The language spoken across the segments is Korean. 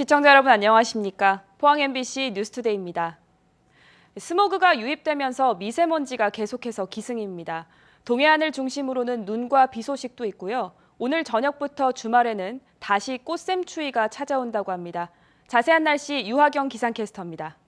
시청자 여러분 안녕하십니까? 포항 MBC 뉴스투데이입니다. 스모그가 유입되면서 미세먼지가 계속해서 기승입니다. 동해안을 중심으로는 눈과 비 소식도 있고요. 오늘 저녁부터 주말에는 다시 꽃샘추위가 찾아온다고 합니다. 자세한 날씨 유하경 기상캐스터입니다.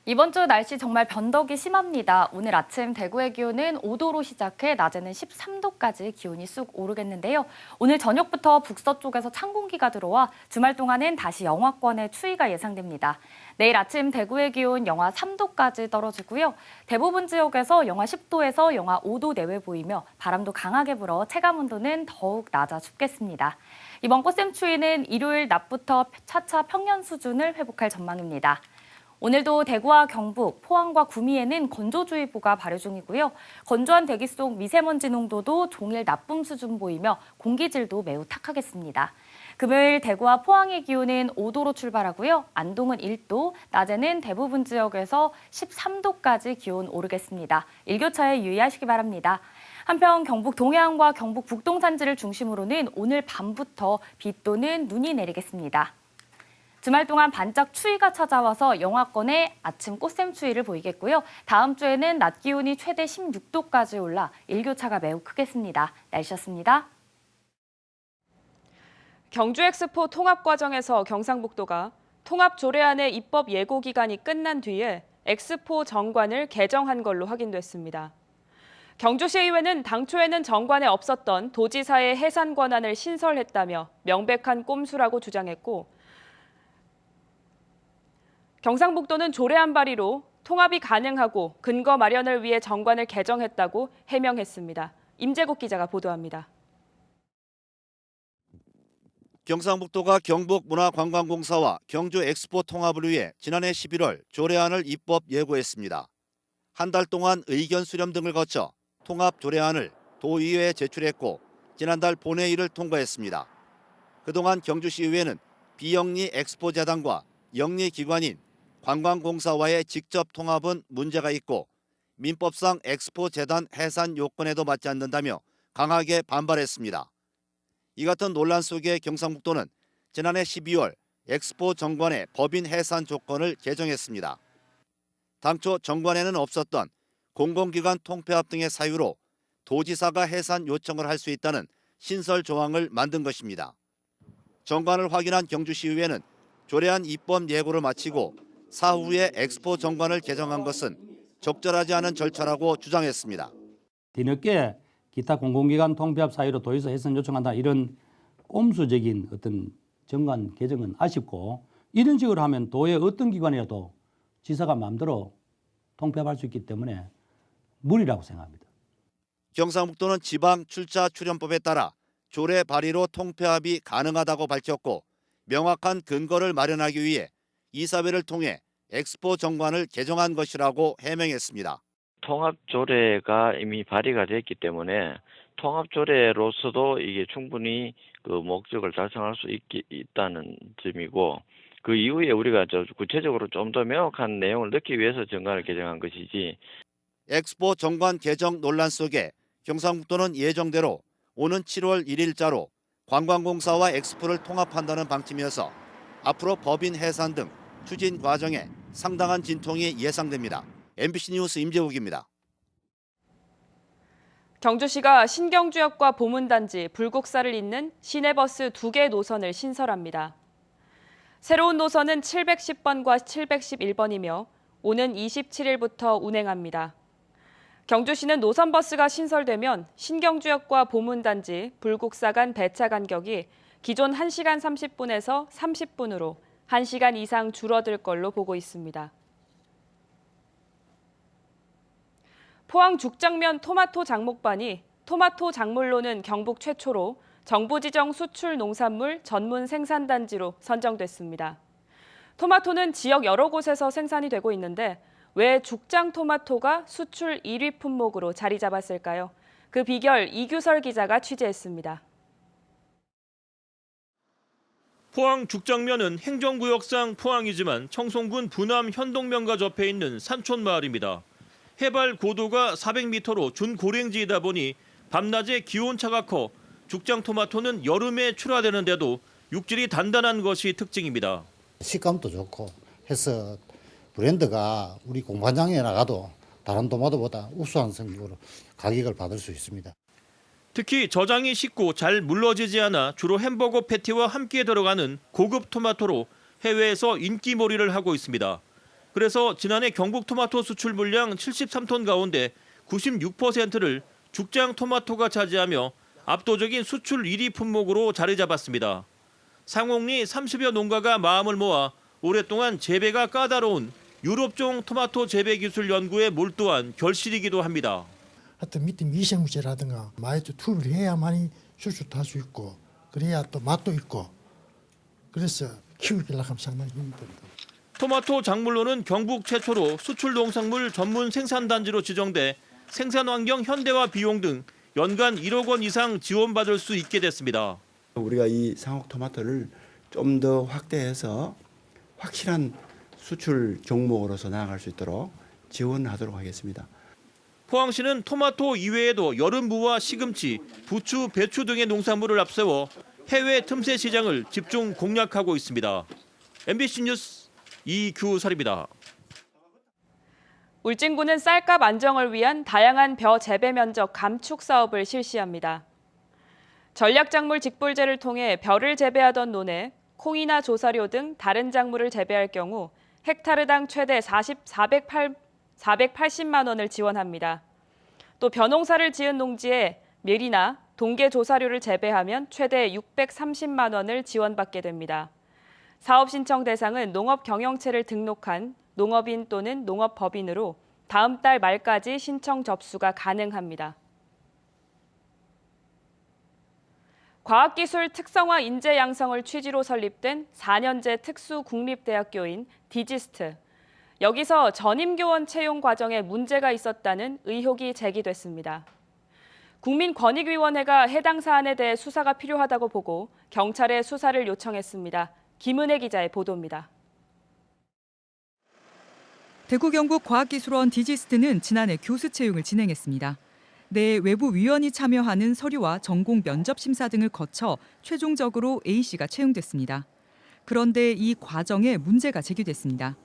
이번 주 날씨 정말 변덕이 심합니다. 오늘 아침 대구의 기온은 5도로 시작해 낮에는 13도까지 기온이 쑥 오르겠는데요. 오늘 저녁부터 북서쪽에서 찬 공기가 들어와 주말 동안은 다시 영하권의 추위가 예상됩니다. 내일 아침 대구의 기온 영하 3도까지 떨어지고요. 대부분 지역에서 영하 10도에서 영하 5도 내외 보이며 바람도 강하게 불어 체감온도는 더욱 낮아 춥겠습니다. 이번 꽃샘추위는 일요일 낮부터 차차 평년 수준을 회복할 전망입니다. 오늘도 대구와 경북, 포항과 구미에는 건조주의보가 발효 중이고요. 건조한 대기 속 미세먼지 농도도 종일 나쁨 수준 보이며 공기질도 매우 탁하겠습니다. 금요일 대구와 포항의 기온은 5도로 출발하고요. 안동은 1도, 낮에는 대부분 지역에서 13도까지 기온 오르겠습니다. 일교차에 유의하시기 바랍니다. 한편 경북 동해안과 경북 북동 산지를 중심으로는 오늘 밤부터 비 또는 눈이 내리겠습니다. 주말 동안 반짝 추위가 찾아와서 영하권의 아침 꽃샘추위를 보이겠고요. 다음 주에는 낮 기온이 최대 16도까지 올라 일교차가 매우 크겠습니다. 날씨였습니다. 경주 엑스포 통합 과정에서 경상북도가 통합 조례안의 입법 예고 기간이 끝난 뒤에 엑스포 정관을 개정한 걸로 확인됐습니다. 경주시의회는 당초에는 정관에 없었던 도지사의 해산 권한을 신설했다며 명백한 꼼수라고 주장했고, 경상북도는 조례안 발의로 통합이 가능하고 근거 마련을 위해 정관을 개정했다고 해명했습니다. 임재국 기자가 보도합니다. 경상북도가 경북문화관광공사와 경주 엑스포 통합을 위해 지난해 11월 조례안을 입법 예고했습니다. 한 달 동안 의견 수렴 등을 거쳐 통합 조례안을 도의회에 제출했고 지난달 본회의를 통과했습니다. 그동안 경주시의회는 비영리 엑스포 재단과 영리 기관인 관광공사와의 직접 통합은 문제가 있고 민법상 엑스포 재단 해산 요건에도 맞지 않는다며 강하게 반발했습니다. 이 같은 논란 속에 경상북도는 지난해 12월 엑스포 정관의 법인 해산 조건을 개정했습니다. 당초 정관에는 없었던 공공기관 통폐합 등의 사유로 도지사가 해산 요청을 할 수 있다는 신설 조항을 만든 것입니다. 정관을 확인한 경주시의회는 조례안 입법 예고를 마치고 사후에 엑스포 정관을 개정한 것은 적절하지 않은 절차라고 주장했습니다. 뒤늦게 기타 공공기관 통폐합 사유로 도지사 해산 요청한다 이런 꼼수적인 어떤 정관 개정은 아쉽고 이런 식으로 하면 도의 어떤 기관이라도 지사가 마음대로 통폐합할 수 있기 때문에 무리라고 생각합니다. 경상북도는 지방 출자 출연법에 따라 조례 발의로 통폐합이 가능하다고 밝혔고 명확한 근거를 마련하기 위해 이사회를 통해 엑스포 정관을 개정한 것이라고 해명했습니다. 통합조례가 이미 발의가 됐기 때문에 통합조례로서도 이게 충분히 그 목적을 달성할 수 있다는 점이고 그 이후에 우리가 구체적으로 좀 더 명확한 내용을 넣기 위해서 정관을 개정한 것이지. 엑스포 정관 개정 논란 속에 경상북도는 예정대로 오는 7월 1일자로 관광공사와 엑스포를 통합한다는 방침이어서 앞으로 법인 해산 등 추진 과정에 상당한 진통이 예상됩니다. MBC 뉴스 임재욱입니다. 경주시가 신경주역과 보문단지, 불국사를 잇는 시내버스 2개 노선을 신설합니다. 새로운 노선은 710번과 711번이며 오는 27일부터 운행합니다. 경주시는 노선버스가 신설되면 신경주역과 보문단지, 불국사 간 배차 간격이 기존 1시간 30분에서 30분으로 1시간 이상 줄어들 걸로 보고 있습니다. 포항 죽장면 토마토 장목반이 토마토 작물로는 경북 최초로 정부 지정 수출 농산물 전문 생산단지로 선정됐습니다. 토마토는 지역 여러 곳에서 생산이 되고 있는데 왜 죽장 토마토가 수출 1위 품목으로 자리 잡았을까요? 그 비결 이규설 기자가 취재했습니다. 포항 죽장면은 행정구역상 포항이지만 청송군 부남 현동면과 접해 있는 산촌 마을입니다. 해발 고도가 400m로 준고랭지이다 보니 밤낮에 기온차가 커 죽장 토마토는 여름에 출하되는데도 육질이 단단한 것이 특징입니다. 식감도 좋고 해서 브랜드가 우리 공판장에 나가도 다른 토마토보다 우수한 성적으로 가격을 받을 수 있습니다. 특히 저장이 쉽고 잘 물러지지 않아 주로 햄버거 패티와 함께 들어가는 고급 토마토로 해외에서 인기몰이를 하고 있습니다. 그래서 지난해 경북 토마토 수출 물량 73톤 가운데 96%를 죽장 토마토가 차지하며 압도적인 수출 1위 품목으로 자리 잡았습니다. 상옥리 30여 농가가 마음을 모아 오랫동안 재배가 까다로운 유럽종 토마토 재배 기술 연구에 몰두한 결실이기도 합니다. 하여튼 밑에 미생물제라든가 많이 툴을 해야만이 수출도 할 수 있고 그래야 또 맛도 있고 그래서 키우기를 하면 상당히 힘듭니다. 토마토 작물로는 경북 최초로 수출 농산물 전문 생산단지로 지정돼 생산 환경 현대화 비용 등 연간 1억 원 이상 지원받을 수 있게 됐습니다. 우리가 이 상옥 토마토를 좀 더 확대해서 확실한 수출 종목으로서 나아갈 수 있도록 지원하도록 하겠습니다. 포항시는 토마토 이외에도 여름무와 시금치, 부추, 배추 등의 농산물을 앞세워 해외 틈새 시장을 집중 공략하고 있습니다. MBC 뉴스 이규설입니다. 울진군은 쌀값 안정을 위한 다양한 벼 재배 면적 감축 사업을 실시합니다. 전략작물 직불제를 통해 벼를 재배하던 논에 콩이나 조사료 등 다른 작물을 재배할 경우 헥타르당 최대 480만 원을 지원합니다. 또 벼농사를 지은 농지에 밀이나 동계 조사료를 재배하면 최대 630만 원을 지원받게 됩니다. 사업 신청 대상은 농업 경영체를 등록한 농업인 또는 농업법인으로 다음 달 말까지 신청 접수가 가능합니다. 과학기술 특성화 인재 양성을 취지로 설립된 4년제 특수국립대학교인 디지스트. 여기서 전임교원 채용 과정에 문제가 있었다는 의혹이 제기됐습니다. 국민권익위원회가 해당 사안에 대해 수사가 필요하다고 보고 경찰에 수사를 요청했습니다. 김은혜 기자의 보도입니다. 대구 경북 과학기술원 디지스트는 지난해 교수 채용을 진행했습니다. 내 외부 위원이 참여하는 서류와 전공 면접 심사 등을 거쳐 최종적으로 A씨가 채용됐습니다. 그런데 이 과정에 문제가 제기됐습니다.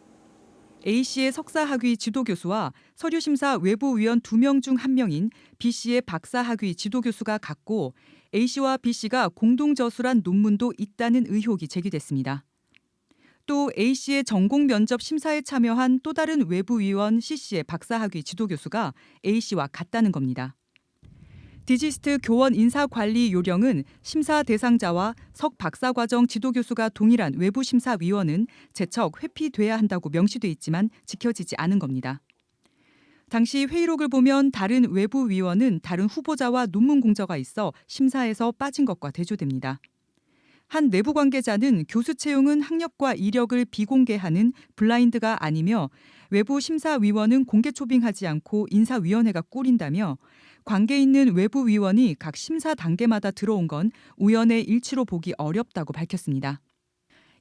A씨의 석사학위 지도교수와 서류심사 외부위원 2명 중 1명인 B씨의 박사학위 지도교수가 같고 A씨와 B씨가 공동저술한 논문도 있다는 의혹이 제기됐습니다. 또 A씨의 전공 면접 심사에 참여한 또 다른 외부위원 C씨의 박사학위 지도교수가 A씨와 같다는 겁니다. 디지스트 교원 인사관리 요령은 심사 대상자와 석 박사과정 지도교수가 동일한 외부심사위원은 제척 회피돼야 한다고 명시돼 있지만 지켜지지 않은 겁니다. 당시 회의록을 보면 다른 외부위원은 다른 후보자와 논문 공저가 있어 심사에서 빠진 것과 대조됩니다. 한 내부 관계자는 교수 채용은 학력과 이력을 비공개하는 블라인드가 아니며 외부 심사위원은 공개 초빙하지 않고 인사위원회가 꾸린다며 관계 있는 외부위원이 각 심사 단계마다 들어온 건 우연의 일치로 보기 어렵다고 밝혔습니다.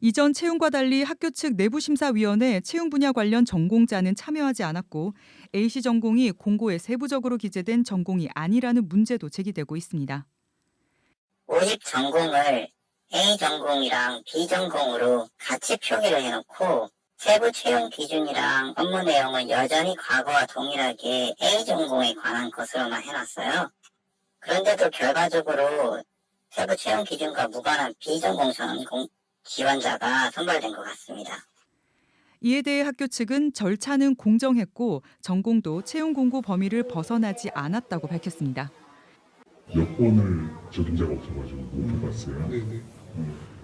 이전 채용과 달리 학교 측 내부심사위원회 채용 분야 관련 전공자는 참여하지 않았고 A씨 전공이 공고에 세부적으로 기재된 전공이 아니라는 문제도 제기되고 있습니다. 모집 전공을 A 전공이랑 B 전공으로 같이 표기를 해놓고 세부 채용 기준이랑 업무 내용은 여전히 과거와 동일하게 A 전공에 관한 것으로만 해놨어요. 그런데도 결과적으로 세부 채용 기준과 무관한 B 전공 전공 지원자가 선발된 것 같습니다. 이에 대해 학교 측은 절차는 공정했고 전공도 채용 공고 범위를 벗어나지 않았다고 밝혔습니다. 여권을 적임자가 없어가지고 못 해봤어요.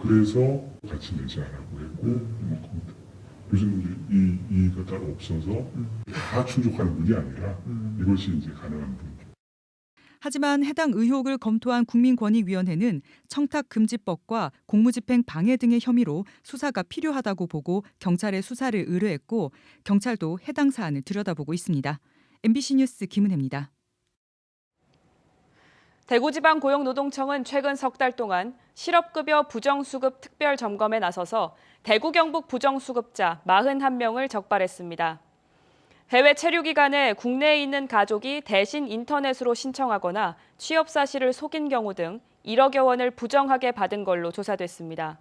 그래서 같이 내지 않았고 했고 요즘 이가 따로 없어서 다 충족하는 분이 아니라 이것이 이제 가능한 분. 하지만 해당 의혹을 검토한 국민권익위원회는 청탁금지법과 공무집행 방해 등의 혐의로 수사가 필요하다고 보고 경찰에 수사를 의뢰했고 경찰도 해당 사안을 들여다보고 있습니다. MBC 뉴스 김은혜입니다. 대구지방고용노동청은 최근 석 달 동안 실업급여 부정수급 특별점검에 나서서 대구 경북 부정수급자 41명을 적발했습니다. 해외 체류 기간에 국내에 있는 가족이 대신 인터넷으로 신청하거나 취업 사실을 속인 경우 등 1억여 원을 부정하게 받은 걸로 조사됐습니다.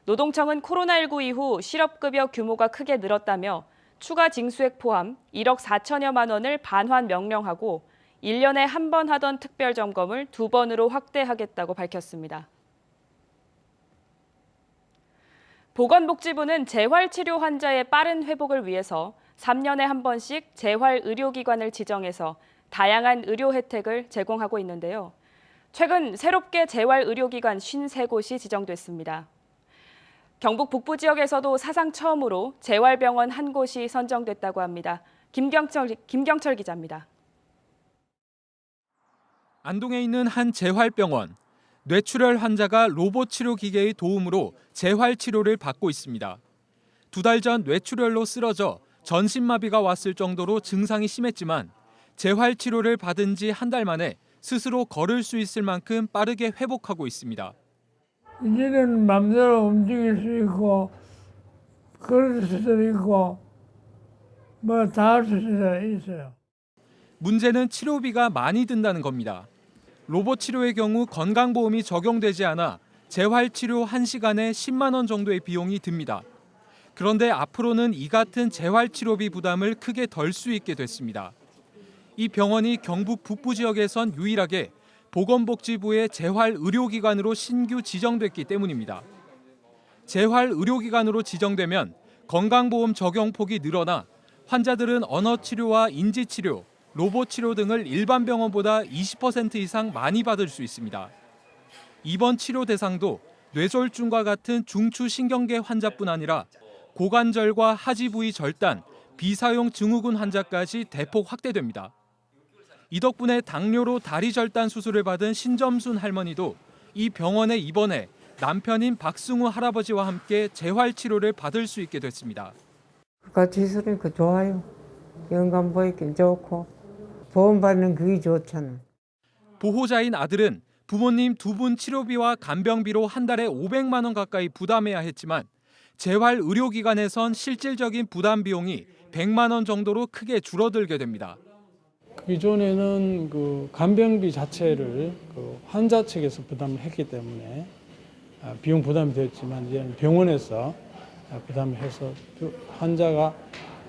노동청은 코로나19 이후 실업급여 규모가 크게 늘었다며 추가 징수액 포함 1억 4천여만 원을 반환 명령하고 1년에 한 번 하던 특별점검을 2번으로 확대하겠다고 밝혔습니다. 보건복지부는 재활치료 환자의 빠른 회복을 위해서 3년에 한 번씩 재활의료기관을 지정해서 다양한 의료 혜택을 제공하고 있는데요. 최근 새롭게 재활의료기관 53곳이 지정됐습니다. 경북 북부 지역에서도 사상 처음으로 재활병원 한 곳이 선정됐다고 합니다. 김경철 기자입니다. 안동에 있는 한 재활병원. 뇌출혈 환자가 로봇 치료 기계의 도움으로 재활 치료를 받고 있습니다. 2달 전 뇌출혈로 쓰러져 전신마비가 왔을 정도로 증상이 심했지만 재활 치료를 받은 지 한 달 만에 스스로 걸을 수 있을 만큼 빠르게 회복하고 있습니다. 이제는 마음대로 움직일 수 있고 걸을 수도 있고 뭐 다 할 수 있어요. 문제는 치료비가 많이 든다는 겁니다. 로봇 치료의 경우 건강보험이 적용되지 않아 재활 치료 1시간에 10만 원 정도의 비용이 듭니다. 그런데 앞으로는 이 같은 재활 치료비 부담을 크게 덜 수 있게 됐습니다. 이 병원이 경북 북부 지역에선 유일하게 보건복지부의 재활의료기관으로 신규 지정됐기 때문입니다. 재활의료기관으로 지정되면 건강보험 적용 폭이 늘어나 환자들은 언어치료와 인지치료, 로봇치료 등을 일반 병원보다 20% 이상 많이 받을 수 있습니다. 이번 치료 대상도 뇌졸중과 같은 중추신경계 환자뿐 아니라 고관절과 하지 부위 절단, 비사용 증후군 환자까지 대폭 확대됩니다. 이 덕분에 당뇨로 다리 절단 수술을 받은 신점순 할머니도 이 병원에 입원해 남편인 박승우 할아버지와 함께 재활치료를 받을 수 있게 됐습니다. 같이 있으니까 좋아요. 영감 보이긴 좋고 보험 받는 그게 좋잖아. 보호자인 아들은 부모님 2분 치료비와 간병비로 한 달에 500만 원 가까이 부담해야 했지만 재활의료기관에선 실질적인 부담 비용이 100만 원 정도로 크게 줄어들게 됩니다. 기존에는 그 간병비 자체를 그 환자 측에서 부담을 했기 때문에 비용 부담이 됐지만 이제는 병원에서 부담을 해서 환자가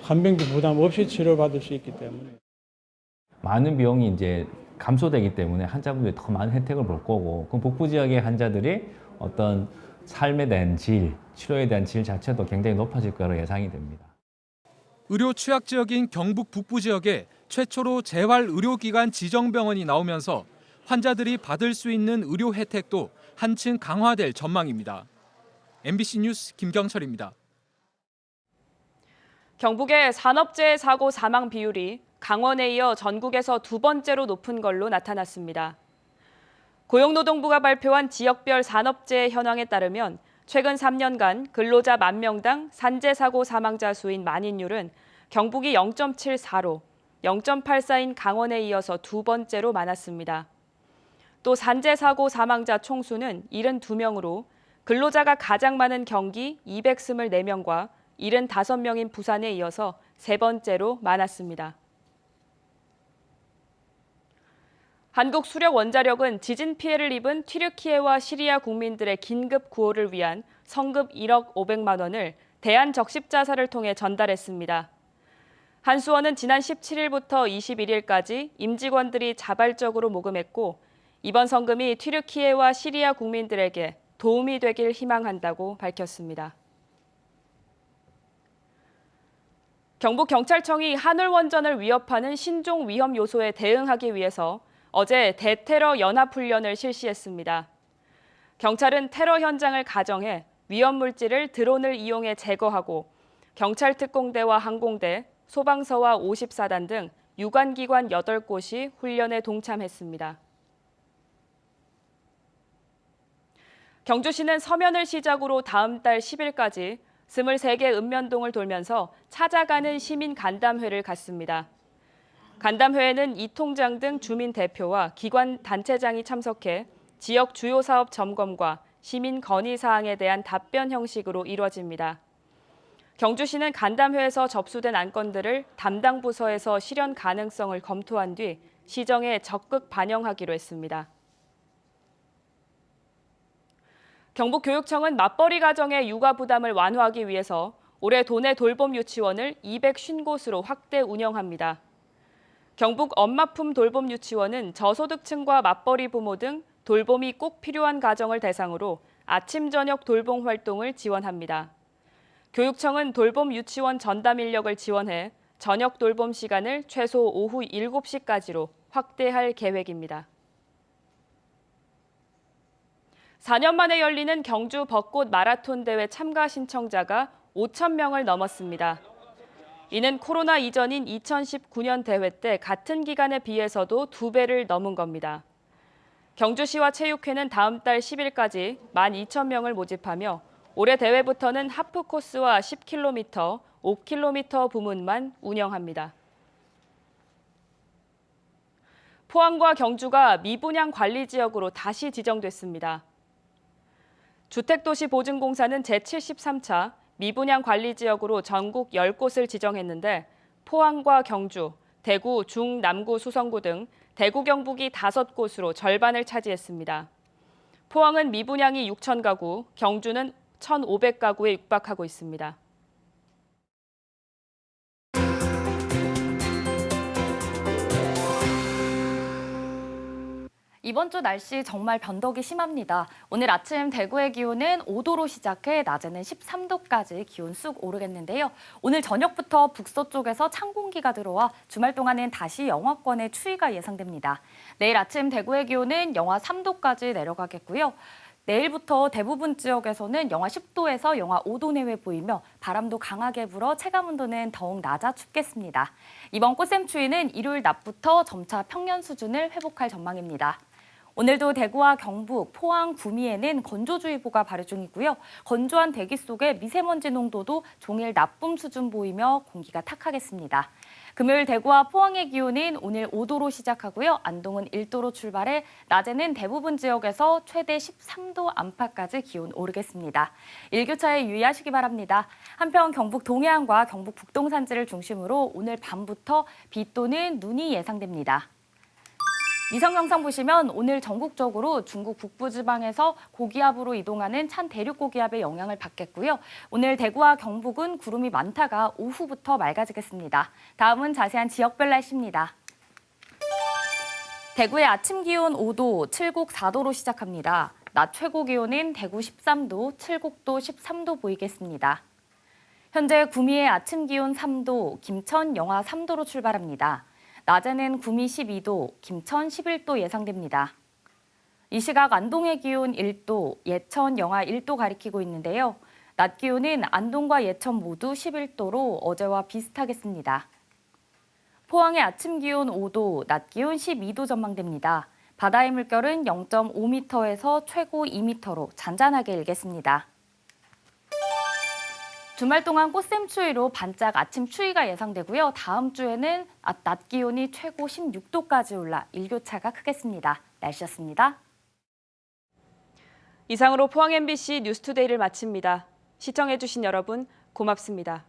간병비 부담 없이 치료받을 수 있기 때문에 많은 비용이 이제 감소되기 때문에 환자분들이 더 많은 혜택을 볼 거고, 그럼 북부 지역의 환자들이 어떤 삶에 대한 질, 치료에 대한 질 자체도 굉장히 높아질 거로 예상이 됩니다. 의료 취약 지역인 경북 북부 지역에 최초로 재활의료기관 지정병원이 나오면서 환자들이 받을 수 있는 의료 혜택도 한층 강화될 전망입니다. MBC 뉴스 김경철입니다. 경북의 산업재해 사고 사망 비율이 강원에 이어 전국에서 2번째로 높은 걸로 나타났습니다. 고용노동부가 발표한 지역별 산업재해 현황에 따르면 최근 3년간 근로자 10,000명당 산재사고 사망자 수인 만인율은 경북이 0.74로 0.84인 강원에 이어서 2번째로 많았습니다. 또 산재사고 사망자 총수는 72명으로 근로자가 가장 많은 경기 224명과 75명인 부산에 이어서 3번째로 많았습니다. 한국수력원자력은 지진 피해를 입은 튀르키예와 시리아 국민들의 긴급 구호를 위한 성급 1억 500만 원을 대한적십자사를 통해 전달했습니다. 한수원은 지난 17일부터 21일까지 임직원들이 자발적으로 모금했고 이번 성금이 튀르키예와 시리아 국민들에게 도움이 되길 희망한다고 밝혔습니다. 경북경찰청이 한울원전을 위협하는 신종 위험 요소에 대응하기 위해서 어제 대테러 연합훈련을 실시했습니다. 경찰은 테러 현장을 가정해 위험 물질을 드론을 이용해 제거하고 경찰특공대와 항공대, 소방서와 54단 등 유관기관 8곳이 훈련에 동참했습니다. 경주시는 서면을 시작으로 다음 달 10일까지 23개 읍면동을 돌면서 찾아가는 시민 간담회를 갖습니다. 간담회에는 이 통장 등 주민 대표와 기관 단체장이 참석해 지역 주요 사업 점검과 시민 건의 사항에 대한 답변 형식으로 이루어집니다. 경주시는 간담회에서 접수된 안건들을 담당 부서에서 실현 가능성을 검토한 뒤 시정에 적극 반영하기로 했습니다. 경북교육청은 맞벌이 가정의 육아 부담을 완화하기 위해서 올해 도내 돌봄 유치원을 250곳으로 확대 운영합니다. 경북 엄마품 돌봄 유치원은 저소득층과 맞벌이 부모 등 돌봄이 꼭 필요한 가정을 대상으로 아침 저녁 돌봄 활동을 지원합니다. 교육청은 돌봄 유치원 전담 인력을 지원해 저녁 돌봄 시간을 최소 오후 7시까지로 확대할 계획입니다. 4년 만에 열리는 경주 벚꽃 마라톤 대회 참가 신청자가 5,000명을 넘었습니다. 이는 코로나 이전인 2019년 대회 때 같은 기간에 비해서도 2배를 넘은 겁니다. 경주시와 체육회는 다음 달 10일까지 12,000명을 모집하며 올해 대회부터는 하프 코스와 10km, 5km 부문만 운영합니다. 포항과 경주가 미분양 관리 지역으로 다시 지정됐습니다. 주택도시보증공사는 제73차 미분양 관리 지역으로 전국 10곳을 지정했는데 포항과 경주, 대구, 중, 남구, 수성구 등 대구 경북이 5곳으로 절반을 차지했습니다. 포항은 미분양이 6,000가구, 경주는 1,500가구에 육박하고 있습니다. 이번 주 날씨 정말 변덕이 심합니다. 오늘 아침 대구의 기온은 5도로 시작해 낮에는 13도까지 기온 쑥 오르겠는데요. 오늘 저녁부터 북서쪽에서 찬 공기가 들어와 주말 동안은 다시 영하권의 추위가 예상됩니다. 내일 아침 대구의 기온은 영하 3도까지 내려가겠고요. 내일부터 대부분 지역에서는 영하 10도에서 영하 5도 내외 보이며 바람도 강하게 불어 체감온도는 더욱 낮아 춥겠습니다. 이번 꽃샘추위는 일요일 낮부터 점차 평년 수준을 회복할 전망입니다. 오늘도 대구와 경북, 포항, 구미에는 건조주의보가 발효 중이고요. 건조한 대기 속에 미세먼지 농도도 종일 나쁨 수준 보이며 공기가 탁하겠습니다. 금요일 대구와 포항의 기온은 오늘 5도로 시작하고요. 안동은 1도로 출발해 낮에는 대부분 지역에서 최대 13도 안팎까지 기온 오르겠습니다. 일교차에 유의하시기 바랍니다. 한편 경북 동해안과 경북 북동 산지를 중심으로 오늘 밤부터 비 또는 눈이 예상됩니다. 위성 영상 보시면 오늘 전국적으로 중국 북부지방에서 고기압으로 이동하는 찬 대륙고기압의 영향을 받겠고요. 오늘 대구와 경북은 구름이 많다가 오후부터 맑아지겠습니다. 다음은 자세한 지역별 날씨입니다. 대구의 아침 기온 5도, 칠곡 4도로 시작합니다. 낮 최고 기온은 대구 13도, 칠곡도 13도 보이겠습니다. 현재 구미의 아침 기온 3도, 김천 영하 3도로 출발합니다. 낮에는 구미 12도, 김천 11도 예상됩니다. 이 시각 안동의 기온 1도, 예천 영하 1도 가리키고 있는데요. 낮 기온은 안동과 예천 모두 11도로 어제와 비슷하겠습니다. 포항의 아침 기온 5도, 낮 기온 12도 전망됩니다. 바다의 물결은 0.5m에서 최고 2m로 잔잔하게 일겠습니다. 주말 동안 꽃샘추위로 반짝 아침 추위가 예상되고요. 다음 주에는 낮 기온이 최고 16도까지 올라 일교차가 크겠습니다. 날씨였습니다. 이상으로 포항 MBC 뉴스투데이를 마칩니다. 시청해주신 여러분 고맙습니다.